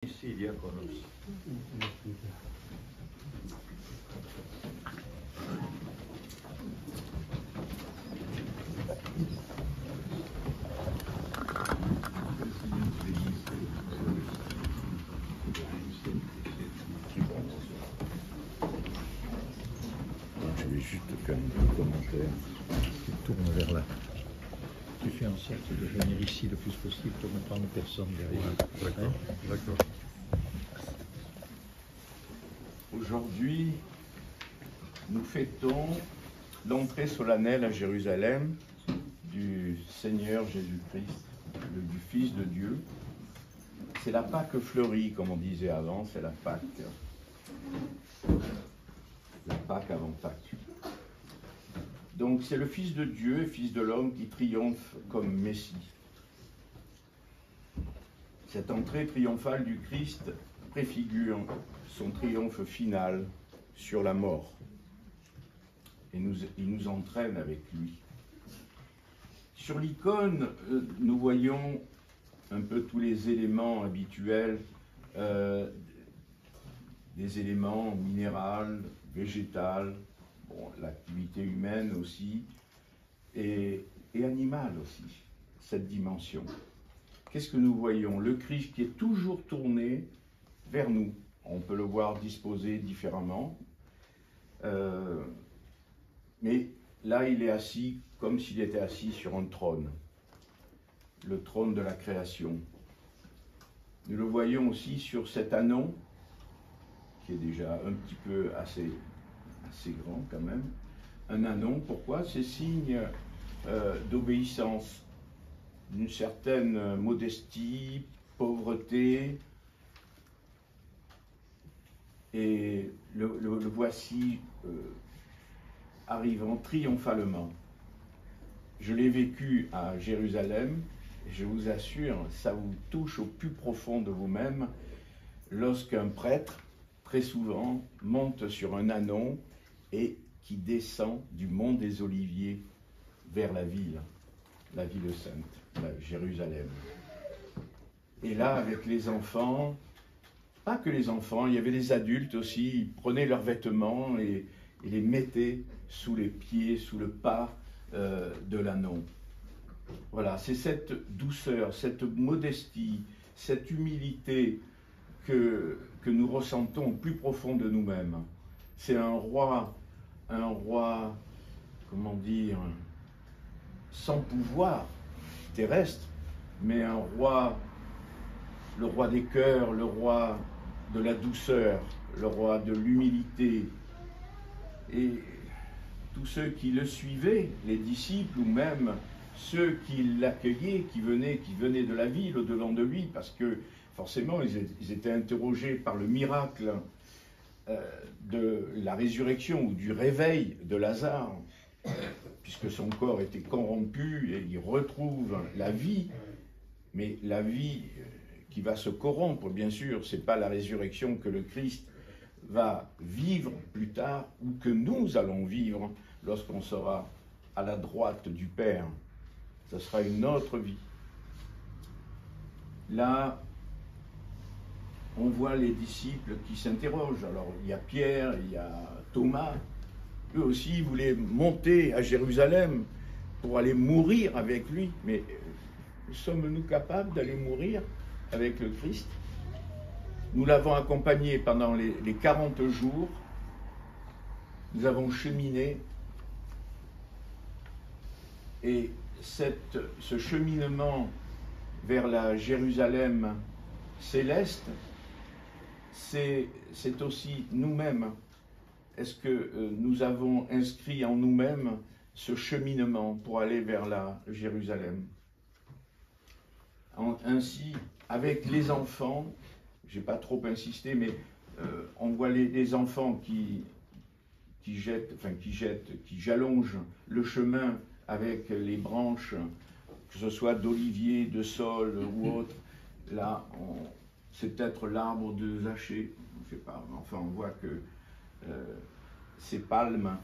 Ici, diaconos. Je vais juste faire un petit commentaire. Tu tournes vers là. Tu fais en sorte de venir ici le plus possible pour ne prendre personne derrière. D'accord, d'accord. Aujourd'hui, nous fêtons l'entrée solennelle à Jérusalem du Seigneur Jésus-Christ, du Fils de Dieu. C'est la Pâque fleurie, comme on disait avant, c'est la Pâque avant Pâques. Donc c'est le Fils de Dieu, Fils de l'homme, qui triomphe comme Messie. Cette entrée triomphale du Christ préfigure son triomphe final sur la mort. Et il nous entraîne avec lui. Sur l'icône, nous voyons un peu tous les éléments habituels, des éléments minéraux, végétaux, bon, l'activité humaine aussi, et animale aussi, cette dimension. Qu'est-ce que nous voyons? Le Christ qui est toujours tourné vers nous. On peut le voir disposé différemment, mais là il est assis comme s'il était assis sur un trône, le trône de la création. Nous le voyons aussi sur cet anon, qui est déjà un petit peu assez grand quand même. Un anon, pourquoi? C'est signe d'obéissance, d'une certaine modestie, pauvreté, et le voici arrivant triomphalement. Je l'ai vécu à Jérusalem, et je vous assure, ça vous touche au plus profond de vous-même lorsqu'un prêtre, très souvent, monte sur un anon et qui descend du mont des Oliviers vers la ville sainte, Jérusalem. Et là, avec les enfants, pas que les enfants, il y avait les adultes aussi, ils prenaient leurs vêtements et les mettaient sous les pieds, sous le pas de l'anon. Voilà, c'est cette douceur, cette modestie, cette humilité que nous ressentons au plus profond de nous-mêmes. C'est un roi, comment dire, sans pouvoir terrestre, mais un roi, le roi des cœurs, le roi de la douceur, le roi de l'humilité. Et tous ceux qui le suivaient, les disciples ou même ceux qui l'accueillaient, qui venaient de la ville au-devant de lui, parce que forcément ils étaient interrogés par le miracle de la résurrection ou du réveil de Lazare, puisque son corps était corrompu et il retrouve la vie, mais la vie qui va se corrompre, bien sûr, ce n'est pas la résurrection que le Christ va vivre plus tard, ou que nous allons vivre lorsqu'on sera à la droite du Père. Ce sera une autre vie. Là, on voit les disciples qui s'interrogent. Alors, il y a Pierre, il y a Thomas. Eux aussi, ils voulaient monter à Jérusalem pour aller mourir avec lui. Mais sommes-nous capables d'aller mourir avec le Christ? Nous l'avons accompagné pendant les 40 jours. Nous avons cheminé. Et ce cheminement vers la Jérusalem céleste, c'est aussi nous-mêmes. Est-ce que nous avons inscrit en nous-mêmes ce cheminement pour aller vers la Jérusalem? Ainsi, avec les enfants, je n'ai pas trop insisté, mais on voit les enfants qui jalongent le chemin avec les branches, que ce soit d'olivier, de saule ou autre. Là, c'est peut-être l'arbre de Zachée, je ne sais pas, enfin on voit que ces palmes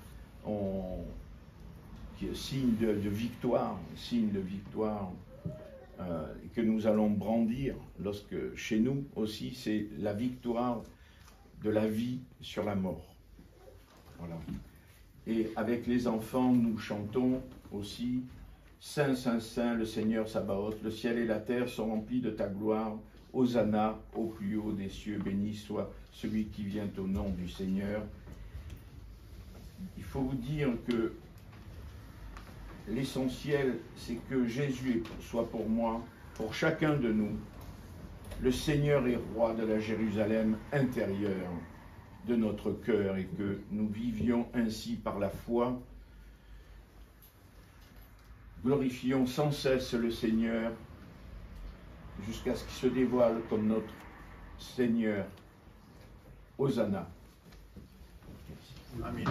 qui est signe de victoire, que nous allons brandir lorsque, chez nous aussi, c'est la victoire de la vie sur la mort. Voilà. Et avec les enfants, nous chantons aussi « Saint, Saint, Saint, le Seigneur Sabaoth, le ciel et la terre sont remplis de ta gloire. Hosanna, au plus haut des cieux, béni soit celui qui vient au nom du Seigneur. » Il faut vous dire que l'essentiel, c'est que Jésus soit pour moi, pour chacun de nous, le Seigneur et Roi de la Jérusalem intérieure de notre cœur, et que nous vivions ainsi par la foi. Glorifions sans cesse le Seigneur jusqu'à ce qu'il se dévoile comme notre Seigneur. Hosanna. Amen.